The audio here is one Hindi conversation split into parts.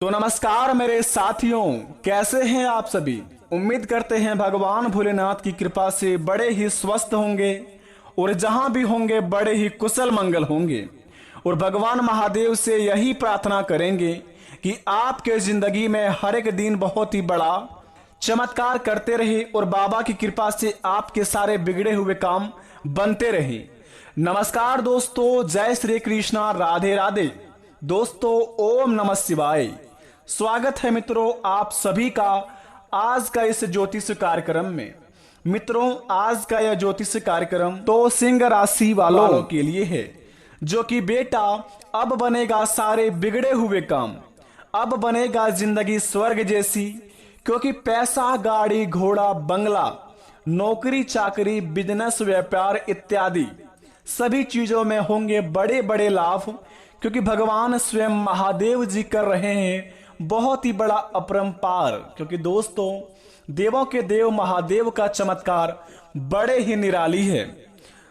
तो नमस्कार मेरे साथियों, कैसे हैं आप सभी। उम्मीद करते हैं भगवान भोलेनाथ की कृपा से बड़े ही स्वस्थ होंगे और जहां भी होंगे बड़े ही कुशल मंगल होंगे। और भगवान महादेव से यही प्रार्थना करेंगे कि आपके जिंदगी में हर एक दिन बहुत ही बड़ा चमत्कार करते रहे और बाबा की कृपा से आपके सारे बिगड़े हुए काम बनते रहे। नमस्कार दोस्तों, जय श्री कृष्णा, राधे राधे। दोस्तों, ओम नमः शिवाय। स्वागत है मित्रों आप सभी का आज का इस ज्योतिष कार्यक्रम में। मित्रों, आज का यह ज्योतिष कार्यक्रम तो सिंह राशि वालों के लिए है, जो कि बेटा अब बनेगा सारे बिगड़े हुए काम, अब बनेगा जिंदगी स्वर्ग जैसी। क्योंकि पैसा, गाड़ी, घोड़ा, बंगला, नौकरी चाकरी, बिजनेस, व्यापार इत्यादि सभी चीजों में होंगे बड़े बड़े लाभ। क्योंकि भगवान स्वयं महादेव जी कर रहे हैं बहुत ही बड़ा अपरंपार। क्योंकि दोस्तों, देवों के देव महादेव का चमत्कार बड़े ही निराली है।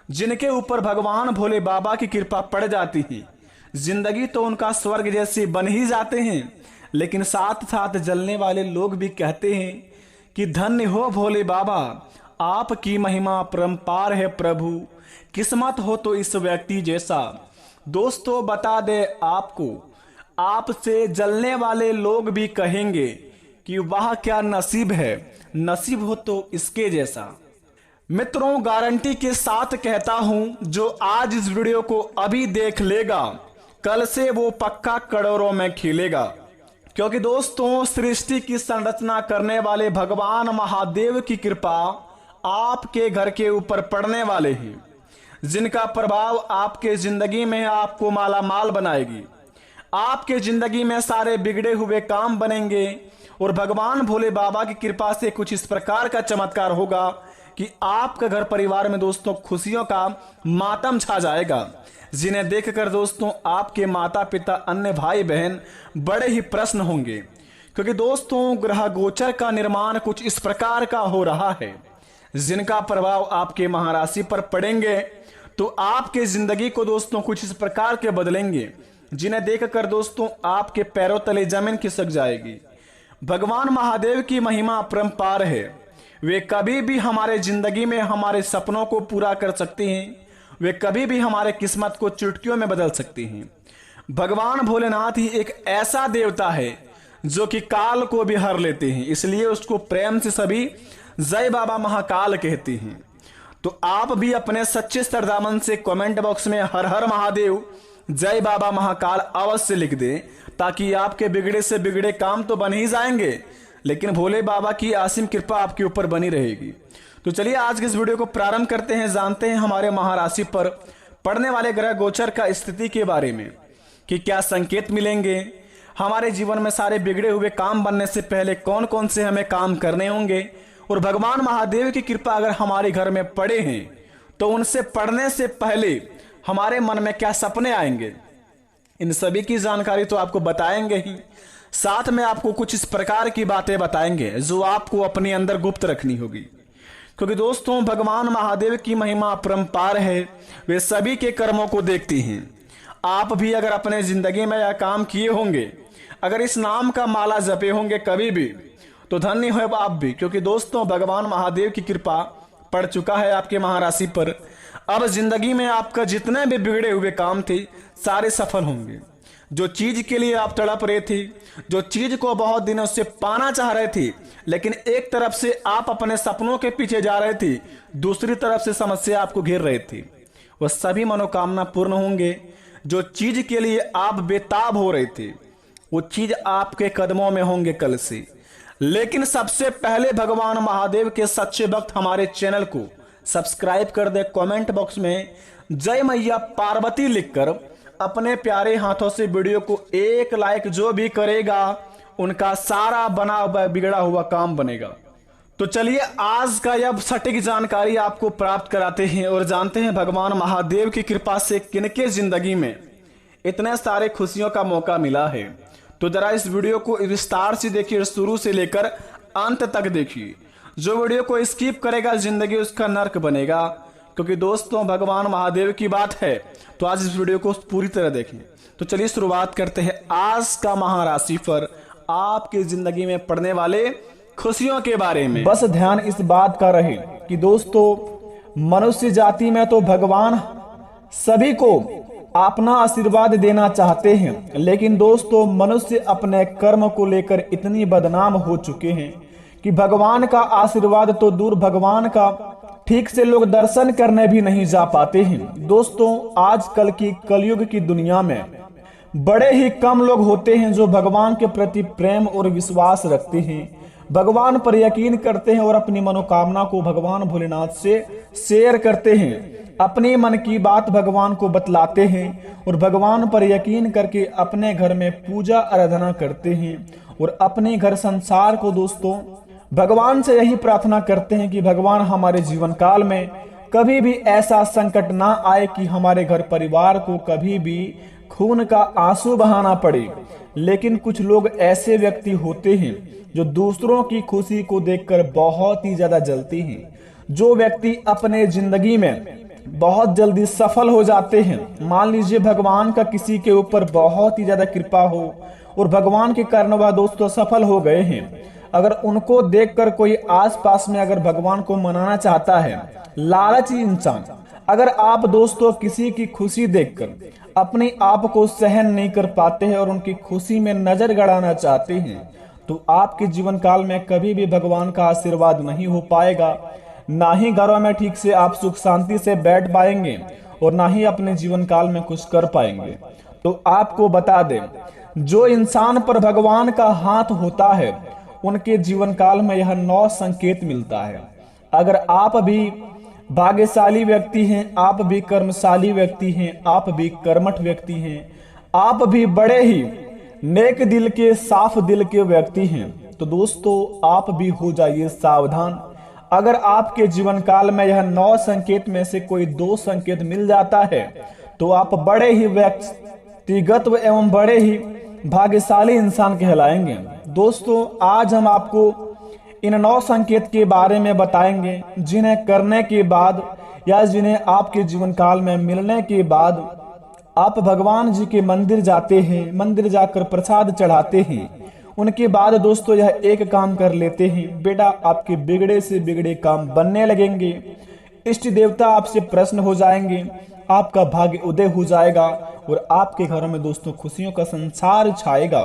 जिनके ऊपर भगवान भोले बाबा की कृपा पड़ जाती है, जिंदगी तो उनका स्वर्ग जैसे बन ही जाते हैं। लेकिन साथ साथ जलने वाले लोग भी कहते हैं कि धन्य हो भोले बाबा, आपकी महिमा परंपार है प्रभु, किस्मत हो तो इस व्यक्ति जैसा। दोस्तों, बता दे आपको, आपसे जलने वाले लोग भी कहेंगे कि वाह क्या नसीब है, नसीब हो तो इसके जैसा। मित्रों, गारंटी के साथ कहता हूं, जो आज इस वीडियो को अभी देख लेगा, कल से वो पक्का करोड़ों में खिलेगा। क्योंकि दोस्तों, सृष्टि की संरचना करने वाले भगवान महादेव की कृपा आपके घर के ऊपर पड़ने वाले हैं, जिनका प्रभाव आपके जिंदगी में आपको माला माल बनाएगी। आपके जिंदगी में सारे बिगड़े हुए काम बनेंगे और भगवान भोले बाबा की कृपा से कुछ इस प्रकार का चमत्कार होगा कि आपके घर परिवार में दोस्तों खुशियों का मातम छा जाएगा, जिन्हें देखकर दोस्तों आपके माता पिता, अन्य भाई बहन बड़े ही प्रसन्न होंगे। क्योंकि दोस्तों, ग्रह गोचर का निर्माण कुछ इस प्रकार का हो रहा है, जिनका प्रभाव आपके महाराशि पर पड़ेंगे तो आपके जिंदगी को दोस्तों कुछ इस प्रकार के बदलेंगे, जिन्हें देखकर दोस्तों आपके पैरों तले जमीन खिसक जाएगी। भगवान महादेव की महिमा अपरंपार है। वे कभी भी हमारे जिंदगी में हमारे सपनों को पूरा कर सकते हैं, वे कभी भी हमारे किस्मत को चुटकियों में बदल सकते हैं। भगवान भोलेनाथ ही एक ऐसा देवता है जो कि काल को भी हर लेते हैं, इसलिए उसको प्रेम से सभी जय बाबा महाकाल कहते हैं। तो आप भी अपने सच्चे सरदामन से कमेंट बॉक्स में हर हर महादेव, जय बाबा महाकाल अवश्य लिख दें, ताकि आपके बिगड़े से बिगड़े काम तो बन ही जाएंगे, लेकिन भोले बाबा की असीम कृपा आपके ऊपर बनी रहेगी। तो चलिए आज के इस वीडियो को प्रारंभ करते हैं, जानते हैं हमारे महाराशि पर पड़ने वाले ग्रह गोचर का स्थिति के बारे में कि क्या संकेत मिलेंगे, हमारे जीवन में सारे बिगड़े हुए काम बनने से पहले कौन कौन से हमें काम करने होंगे, और भगवान महादेव की कृपा अगर हमारे घर में पड़े हैं तो उनसे पढ़ने से पहले हमारे मन में क्या सपने आएंगे, इन सभी की जानकारी तो आपको बताएंगे ही। साथ में आपको कुछ इस प्रकार की बातें बताएंगे जो आपको अपने अंदर गुप्त रखनी होगी। क्योंकि दोस्तों, भगवान महादेव की महिमा अपरंपार है, वे सभी के कर्मों को देखती हैं। आप भी अगर अपने जिंदगी में यह काम किए होंगे, अगर इस नाम का माला जपे होंगे कभी भी, तो धन्य हो आप भी। क्योंकि दोस्तों, भगवान महादेव की कृपा पड़ चुका है आपके महाराशि पर। अब जिंदगी में आपका जितने भी बिगड़े हुए काम थे सारे सफल होंगे। जो चीज के लिए आप तड़प रहे थे, जो चीज को बहुत दिनों से पाना चाह रहे थे, लेकिन एक तरफ से आप अपने सपनों के पीछे जा रहे थे, दूसरी तरफ से समस्या आपको घेर रहे थे, वह सभी मनोकामना पूर्ण होंगे। जो चीज के लिए आप बेताब हो रहे थे, वो चीज आपके कदमों में होंगे कल से। लेकिन सबसे पहले भगवान महादेव के सच्चे भक्त हमारे चैनल को सब्सक्राइब कर दे, कमेंट बॉक्स में जय मैया पार्वती लिखकर अपने प्यारे हाथों से वीडियो को एक लाइक जो भी करेगा उनका सारा बना हुआ बिगड़ा हुआ काम बनेगा। तो चलिए आज का यह सटीक जानकारी आपको प्राप्त कराते हैं और जानते हैं भगवान महादेव की कृपा से किनके जिंदगी में इतने सारे खुशियों का मौका मिला है। तो जरा इस वीडियो को विस्तार से देखिए, शुरू से लेकर अंत तक देखिए। जो वीडियो को स्किप करेगा जिंदगी उसका नर्क बनेगा। क्योंकि दोस्तों, भगवान महादेव की बात है तो आज इस वीडियो को पूरी तरह देखें। तो चलिए शुरुआत करते हैं आज का महाराशि पर आपकी जिंदगी में पड़ने वाले खुशियों के बारे में। बस ध्यान इस बात का रहे कि दोस्तों, मनुष्य जाति में तो भगवान सभी को अपना आशीर्वाद देना चाहते हैं, लेकिन दोस्तों मनुष्य अपने कर्म को लेकर इतनी बदनाम हो चुके हैं कि भगवान का आशीर्वाद तो दूर, भगवान का ठीक से लोग दर्शन करने भी नहीं जा पाते हैं। दोस्तों, आजकल की कलयुग की दुनिया में बड़े ही कम लोग होते हैं जो भगवान के प्रति प्रेम और विश्वास रखते हैं, भगवान पर यकीन करते हैं और अपनी मनोकामना को भगवान भोलेनाथ से शेयर करते हैं, अपने मन की बात भगवान को बतलाते हैं और भगवान पर यकीन करके अपने घर में पूजा आराधना करते हैं और अपने घर संसार को दोस्तों भगवान से यही प्रार्थना करते हैं कि भगवान हमारे जीवन काल में कभी भी ऐसा संकट ना आए कि हमारे घर परिवार को कभी भी खून का आंसू बहाना पड़े। लेकिन कुछ लोग ऐसे व्यक्ति होते हैं जो दूसरों की खुशी को देखकर बहुत ही ज्यादा जलते हैं। जो व्यक्ति अपने जिंदगी में बहुत जल्दी सफल हो जाते हैं, मान लीजिए भगवान का किसी के ऊपर बहुत ही ज्यादा कृपा हो और भगवान के कारण वह दोस्तों सफल हो गए हैं, अगर उनको देखकर कोई आसपास में अगर भगवान को मनाना चाहता है, लालची इंसान, अगर आप दोस्तों किसी की खुशी देखकर अपने आप को सहन नहीं कर पाते हैं और उनकी खुशी में नजर गड़ाना चाहते हैं, तो आपके जीवन काल में कभी भी भगवान का आशीर्वाद नहीं हो पाएगा। ना ही घरों में ठीक से आप सुख शांति से बैठ पाएंगे और ना ही अपने जीवन काल में कुछ कर पाएंगे। तो आपको बता दें, जो इंसान पर भगवान का हाथ होता है उनके जीवन काल में यह 9 संकेत मिलता है। अगर आप भी भाग्यशाली व्यक्ति हैं, आप भी कर्मशाली व्यक्ति हैं, आप भी कर्मठ व्यक्ति हैं, आप भी बड़े ही नेक दिल के साफ दिल के व्यक्ति हैं, तो दोस्तों आप भी हो जाइए सावधान। अगर आपके जीवन काल में यह 9 संकेत में से कोई 2 संकेत मिल जाता है तो आप बड़े ही व्यक्तिगत एवं बड़े ही भाग्यशाली इंसान कहलाएंगे। दोस्तों, आज हम आपको इन 9 संकेत के बारे में बताएंगे जिन्हें करने के बाद या जिन्हें आपके जीवन काल में मिलने के बाद आप भगवान जी के मंदिर जाते हैं, मंदिर जाकर प्रसाद चढ़ाते हैं, उनके बाद दोस्तों यह एक काम कर लेते हैं, बेटा आपके बिगड़े से बिगड़े काम बनने लगेंगे, इष्ट देवता आपसे प्रसन्न हो जाएंगे, आपका भाग्य उदय हो जाएगा और आपके घरों में दोस्तों खुशियों का संसार छाएगा।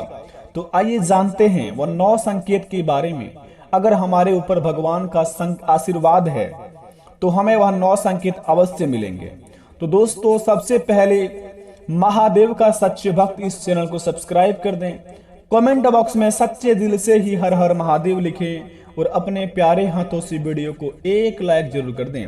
तो आइए जानते हैं वह 9 संकेत के बारे में। अगर हमारे ऊपर भगवान का आशीर्वाद है तो हमें वह 9 संकेत अवश्य मिलेंगे। तो दोस्तों, सबसे पहले महादेव का सच्चे भक्त इस चैनल को सब्सक्राइब कर दें, कमेंट बॉक्स में सच्चे दिल से ही हर हर महादेव लिखें और अपने प्यारे हाथों से वीडियो को एक लाइक जरूर कर दें,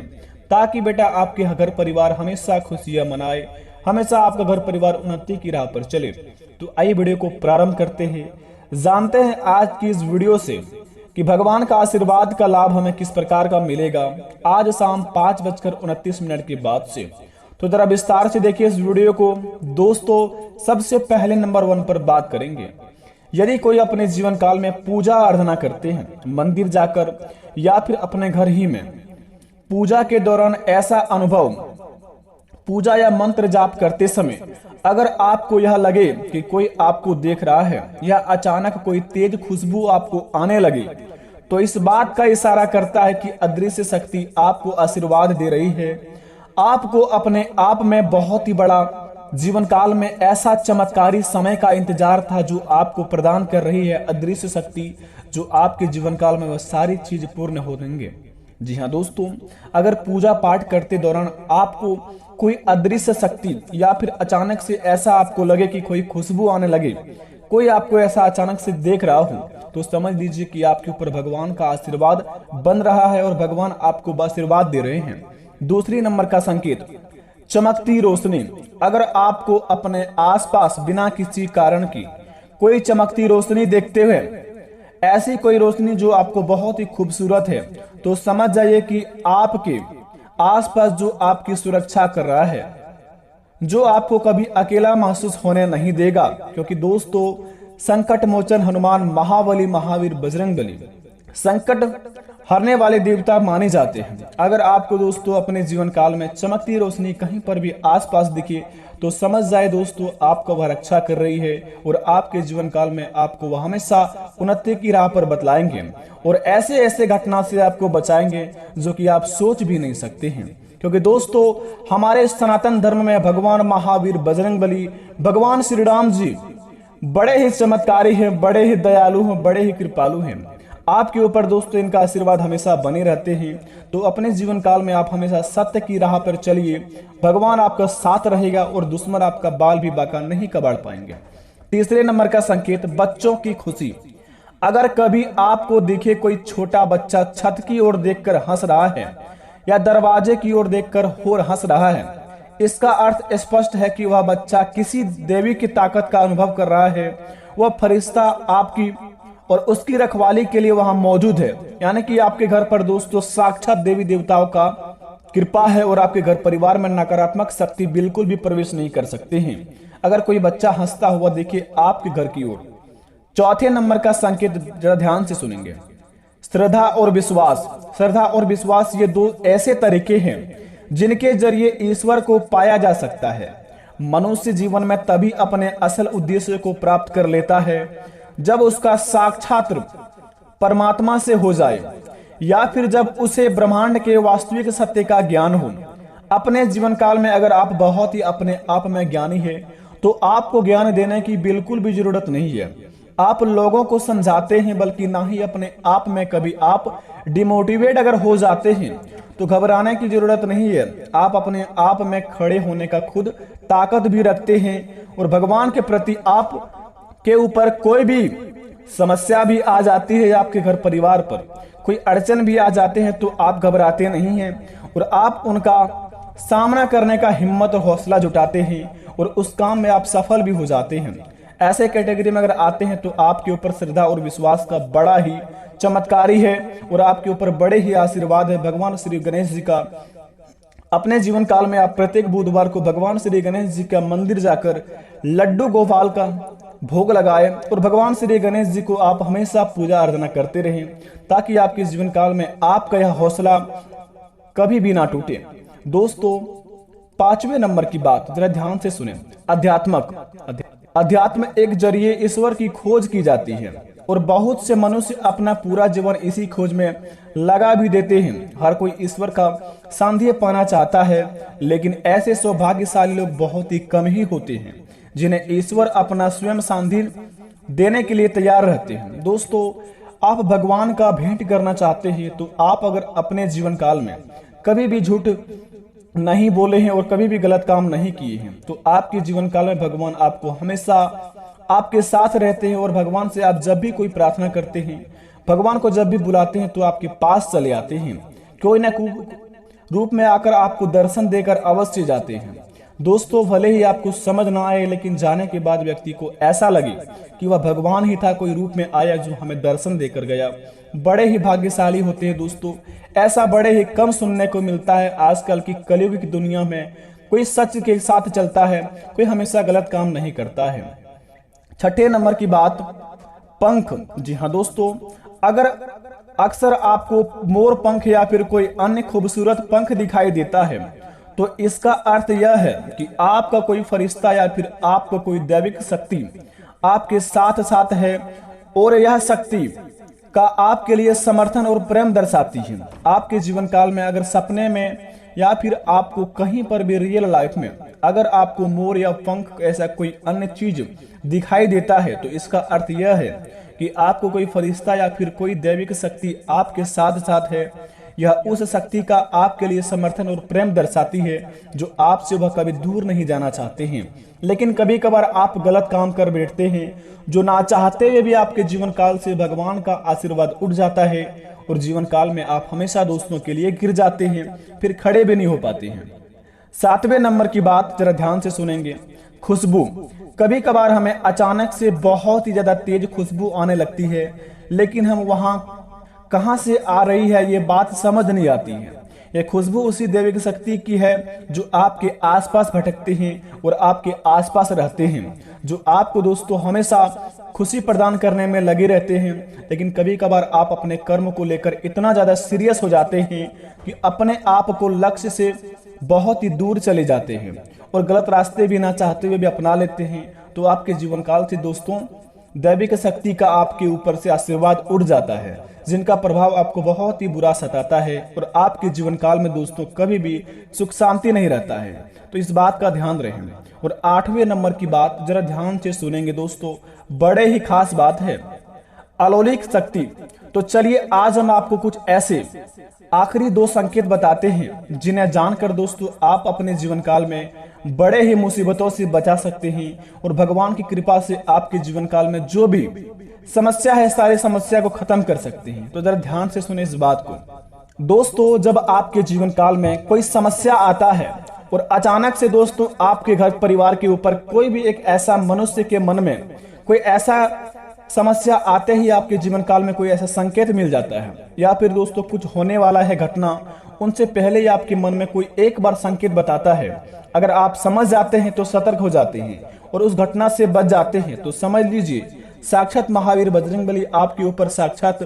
ताकि बेटा आपके घर परिवार हमेशा खुशियां मनाए, हमेशा आपका घर परिवार उन्नति की राह पर चले। तो आइए वीडियो को प्रारंभ करते हैं, जानते हैं आज की इस वीडियो से कि भगवान का आशीर्वाद का लाभ हमें किस प्रकार का मिलेगा आज शाम 5:29 के बाद से। तो जरा विस्तार से देखिए इस वीडियो को। दोस्तों, सबसे पहले नंबर 1 पर बात करेंगे। यदि कोई अपने जीवन काल में पूजा आराधना करते हैं, मंदिर जाकर या फिर अपने घर ही में, पूजा के दौरान ऐसा अनुभव, पूजा या मंत्र जाप करते समय अगर आपको यह लगे कि कोई आपको देख रहा है या अचानक कोई तेज खुशबू आपको आने लगे, तो इस बात का इशारा करता है कि अदृश्य शक्ति आपको आशीर्वाद दे रही है। आपको अपने आप में बहुत ही बड़ा जीवन काल में ऐसा चमत्कारी समय का इंतजार था जो आपको प्रदान कर रही है अदृश्य शक्ति, जो आपके जीवन काल में वह सारी चीज पूर्ण हो देंगे। जी हाँ दोस्तों, अगर पूजा पाठ करते दौरान आपको कोई अदृश्य शक्ति या फिर अचानक से ऐसा आपको लगे कि कोई खुशबू आने लगे, कोई आपको ऐसा अचानक से देख रहा हो, तो समझ लीजिए कि आपके ऊपर भगवान का आशीर्वाद बन रहा है और भगवान आपको आशीर्वाद दे रहे हैं। दूसरी नंबर का संकेत, चमकती रोशनी। अगर आपको अपने आसपास बिना किसी कारण की कोई चमकती रोशनी देखते हुए, ऐसी कोई रोशनी जो आपको बहुत ही खूबसूरत है, तो समझ जाइए कि आपके आसपास जो आपकी सुरक्षा कर रहा है, जो आपको कभी अकेला महसूस होने नहीं देगा। क्योंकि दोस्तों, संकट मोचन हनुमान महाबली महावीर बजरंगबली संकट हरने वाले देवता माने जाते हैं। अगर आपको दोस्तों अपने जीवन काल में चमकती रोशनी कहीं पर भी आसपास दिखे तो समझ जाए दोस्तों आपका वह रक्षा कर रही है और आपके जीवन काल में आपको वह हमेशा उन्नति की राह पर बतलाएंगे और ऐसे ऐसे घटना से आपको बचाएंगे जो कि आप सोच भी नहीं सकते हैं। क्योंकि दोस्तों हमारे सनातन धर्म में भगवान महावीर बजरंगबली भगवान श्री राम जी बड़े ही चमत्कारी हैं, बड़े ही दयालु हैं, बड़े ही कृपालु हैं। आपके ऊपर दोस्तों इनका आशीर्वाद हमेशा बने रहते हैं। तो अपने जीवन काल में आप हमेशा सत्य की राह पर चलिए, भगवान आपका साथ रहेगा और दुश्मन आपका बाल भी बाका नहीं कबाड़ पाएंगे। तीसरे नंबर का संकेत, बच्चों की खुशी। अगर कभी आपको दिखे कोई छोटा बच्चा छत की ओर देखकर हंस रहा है या दरवाजे की ओर देखकर और हंस रहा है, इसका अर्थ स्पष्ट है कि वह बच्चा किसी देवी की ताकत का अनुभव कर रहा है। वह फरिश्ता आपकी और उसकी रखवाली के लिए वहां मौजूद है। यानी कि आपके घर पर दोस्तों साक्षात देवी देवताओं का कृपा है और आपके घर परिवार में नकारात्मक शक्ति बिल्कुल भी प्रवेश नहीं कर सकते हैं अगर कोई बच्चा हंसता हुआ दिखे आपके घर की ओर। चौथे नंबर का संकेत जरा ध्यान से सुनेंगे, श्रद्धा और विश्वास। श्रद्धा और विश्वास ये दो ऐसे तरीके हैं जिनके जरिए ईश्वर को पाया जा सकता है। मनुष्य जीवन में तभी अपने असल उद्देश्य को प्राप्त कर लेता है जब उसका साक्षात परमात्मा से हो जाए या फिर जब उसे ब्रह्मांड के वास्तविक सत्य का ज्ञान हो। अपने जीवन काल में अगर आप बहुत ही अपने आप में ज्ञानी है तो आपको ज्ञान देने की बिल्कुल भी जरूरत नहीं है। आप लोगों को समझाते हैं, बल्कि ना ही अपने आप में कभी आप डिमोटिवेट अगर हो जाते हैं तो घबराने की जरूरत नहीं है। आप अपने आप में खड़े होने का खुद ताकत भी रखते हैं और भगवान के प्रति आप के ऊपर कोई भी समस्या भी आ जाती है, आपके घर परिवार पर कोई अड़चन भी आ जाते हैं तो आप घबराते नहीं हैं और आप उनका सामना करने का हिम्मत और हौसला जुटाते हैं और उस काम में आप सफल भी हो जाते हैं। ऐसे कैटेगरी में अगर आते हैं तो आपके ऊपर श्रद्धा और विश्वास का बड़ा ही चमत्कारी है और आपके ऊपर बड़े ही आशीर्वाद है भगवान श्री गणेश जी का। अपने जीवन काल में आप प्रत्येक बुधवार को भगवान श्री गणेश जी का मंदिर जाकर लड्डू गोपाल का भोग लगाए और भगवान श्री गणेश जी को आप हमेशा पूजा अर्चना करते रहें ताकि आपके जीवन काल में आपका यह हौसला कभी भी ना टूटे। दोस्तों पांचवें नंबर की बात जरा ध्यान से सुने, अध्यात्म एक जरिए ईश्वर की खोज की जाती है और बहुत से मनुष्य अपना पूरा जीवन इसी खोज में लगा भी देते हैं। हर कोई ईश्वर का सानिध्य पाना चाहता है, लेकिन ऐसे सौभाग्यशाली लोग बहुत ही कम ही होते हैं जिन्हें ईश्वर अपना स्वयं सानिध्य देने के लिए तैयार रहते हैं। दोस्तों आप भगवान का भेंट करना चाहते हैं तो आप अगर अपने जीवन काल में कभी भी झूठ नहीं बोले हैं और कभी भी गलत काम नहीं किए हैं तो आपके जीवन काल में भगवान आपको हमेशा आपके साथ रहते हैं और भगवान से आप जब भी कोई प्रार्थना करते हैं, भगवान को जब भी बुलाते हैं तो आपके पास चले आते हैं, कोई ना कोई रूप में आकर आपको दर्शन देकर अवश्य जाते हैं। दोस्तों भले ही आपको समझ ना आए, लेकिन जाने के बाद व्यक्ति को ऐसा लगे कि वह भगवान ही था, कोई रूप में आया जो हमें दर्शन देकर गया, बड़े ही भाग्यशाली होते हैं। दोस्तों ऐसा बड़े ही कम सुनने को मिलता है। आजकल की कलयुग की दुनिया में कोई सच के साथ चलता है, कोई हमेशा गलत काम नहीं करता है। छठे नंबर की बात, पंख। जी हाँ दोस्तों, अगर अक्सर आपको मोर पंख या फिर कोई अन्य खूबसूरत पंख दिखाई देता है तो इसका अर्थ यह है कि आपका कोई फरिश्ता या फिर आपका कोई दैविक शक्ति आपके साथ साथ है और यह शक्ति का आपके लिए समर्थन और प्रेम दर्शाती है। आपके जीवन काल में अगर सपने में या फिर आपको कहीं पर भी रियल लाइफ में अगर आपको मोर या पंख ऐसा कोई अन्य चीज दिखाई देता है तो इसका अर्थ यह है कि आपको कोई फरिश्ता या फिर कोई दैविक शक्ति आपके साथ साथ है। यह उस शक्ति का आपके लिए समर्थन और प्रेम दर्शाती है जो आपसे वह कभी दूर नहीं जाना चाहते हैं, लेकिन कभी कभार आप गलत काम कर बैठते हैं जो ना चाहते हुए भी आपके जीवन काल से भगवान का आशीर्वाद उठ जाता है और जीवन काल में आप हमेशा दोस्तों के लिए गिर जाते हैं, फिर खड़े भी नहीं हो पाते हैं। सातवें नंबर की बात जरा ध्यान से सुनेंगे, खुशबू। कभी कभार हमें अचानक से बहुत ही ज्यादा तेज खुशबू आने लगती है, लेकिन हम वहां कहां से आ रही है ये बात समझ नहीं आती है। ये खुशबू उसी दैविक शक्ति की है जो आपके आसपास भटकते हैं और आपके आसपास रहते हैं, जो आपको दोस्तों हमेशा खुशी प्रदान करने में लगे रहते हैं। लेकिन कभी कभार आप अपने कर्म को लेकर इतना ज्यादा सीरियस हो जाते हैं कि अपने आप को लक्ष्य से बहुत ही दूर चले जाते हैं और गलत रास्ते भी ना चाहते हुए भी अपना लेते हैं। तो आपके जीवन काल से दोस्तों दैविक शक्ति का आपके ऊपर से आशीर्वाद उड़ जाता है, जिनका प्रभाव आपको बहुत ही बुरा सताता है और आपके जीवन काल में दोस्तों कभी भी सुख शांति नहीं रहता है। तो इस बात का ध्यान रखें। और 8वें नंबर की बात जरा ध्यान से सुनेंगे दोस्तों, बड़े ही खास बात है, अलौकिक शक्ति। तो चलिए आज हम आपको कुछ ऐसे आखिरी 2 संकेत बताते हैं जिन्हें जानकर दोस्तों आप अपने जीवन काल में बड़े ही मुसीबतों से बचा सकते हैं और भगवान की कृपा से आपके जीवन काल में जो भी समस्या है सारी समस्या को खत्म कर सकते हैं। तो जरा ध्यान से सुने इस बात को दोस्तों, जब आपके जीवन काल में कोई समस्या आता है और अचानक से दोस्तों आपके घर परिवार के ऊपर कोई भी एक ऐसा मनुष्य के मन में कोई ऐसा समस्या आते ही आपके जीवन काल में कोई ऐसा संकेत मिल जाता है या फिर दोस्तों कुछ होने वाला है घटना, उनसे पहले ही आपके मन में कोई एक बार संकेत बताता है, अगर आप समझ जाते हैं तो सतर्क हो जाते हैं और उस घटना से बच जाते हैं, तो समझ लीजिए साक्षात महावीर बजरंगबली आपके ऊपर साक्षात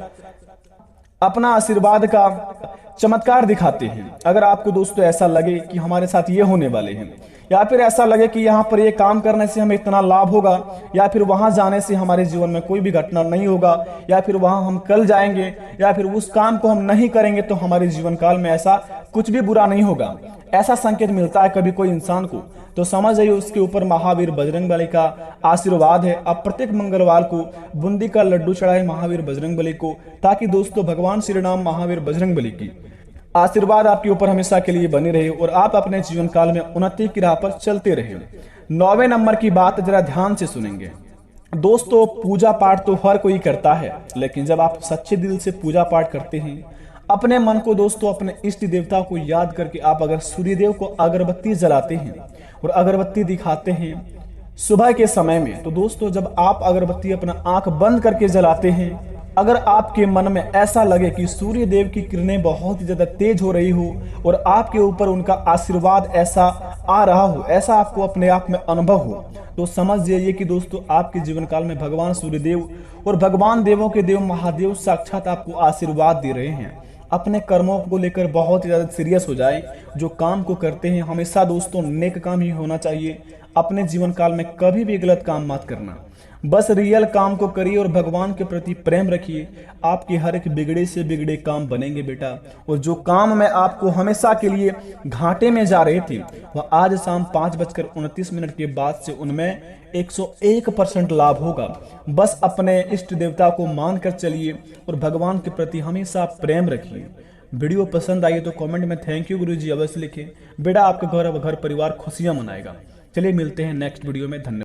अपना आशीर्वाद का चमत्कार दिखाते हैं। अगर आपको दोस्तों ऐसा लगे कि हमारे साथ ये होने वाले हैं, या फिर ऐसा लगे कि यहाँ पर ये काम करने से हमें इतना लाभ होगा, या फिर वहां जाने से हमारे जीवन में कोई भी घटना नहीं होगा, या फिर वहां हम कल जाएंगे, या फिर उस काम को हम नहीं करेंगे तो हमारे जीवन काल में ऐसा कुछ भी बुरा नहीं होगा, ऐसा संकेत मिलता है कभी कोई इंसान को, तो समझ जाइए उसके ऊपर महावीर बजरंगबली का आशीर्वाद है। आप प्रत्येक मंगलवार को बूंदी का लड्डू चढ़ाए महावीर बजरंगबली को, ताकि दोस्तों भगवान श्री राम महावीर बजरंगबली की आशीर्वाद आपके ऊपर हमेशा के लिए बनी रहे और आप अपने जीवन काल में उन्नति की राह पर चलते रहे। 9वें नंबर की बात जरा ध्यान से सुनेंगे दोस्तों, पूजा पाठ तो हर कोई करता है, लेकिन जब आप सच्चे दिल से पूजा पाठ करते हैं, अपने मन को दोस्तों अपने इष्ट देवता को याद करके आप अगर सूर्यदेव को अगरबत्ती जलाते हैं और अगरबत्ती दिखाते हैं सुबह के समय में, तो दोस्तों जब आप अगरबत्ती अपना आंख बंद करके जलाते हैं, अगर आपके मन में ऐसा लगे कि सूर्य देव की किरणें बहुत ही ज्यादा तेज हो रही हो और आपके ऊपर उनका आशीर्वाद ऐसा आ रहा हो, ऐसा आपको अपने आप में अनुभव हो, तो समझ जाइए कि दोस्तों आपके जीवन काल में भगवान सूर्यदेव और भगवान देवों के देव महादेव साक्षात आपको आशीर्वाद दे रहे हैं। अपने कर्मों को लेकर बहुत ही ज्यादा सीरियस हो जाए। जो काम को करते हैं हमेशा दोस्तों नेक काम ही होना चाहिए। अपने जीवन काल में कभी भी गलत काम मत करना, बस रियल काम को करिए और भगवान के प्रति प्रेम रखिए। आपके हर एक बिगड़े से बिगड़े काम बनेंगे बेटा, और जो काम में आपको हमेशा के लिए घाटे में जा रहे थे वह आज शाम 5:29 के बाद से उनमें 101% लाभ होगा। बस अपने इष्ट देवता को मानकर चलिए और भगवान के प्रति हमेशा प्रेम रखिए। वीडियो पसंद आई तो कमेंट में थैंक यू गुरुजी अवश्य लिखें। बेटा आपके घर परिवार खुशियां मनाएगा। चलिए मिलते हैं नेक्स्ट वीडियो में। धन्यवाद।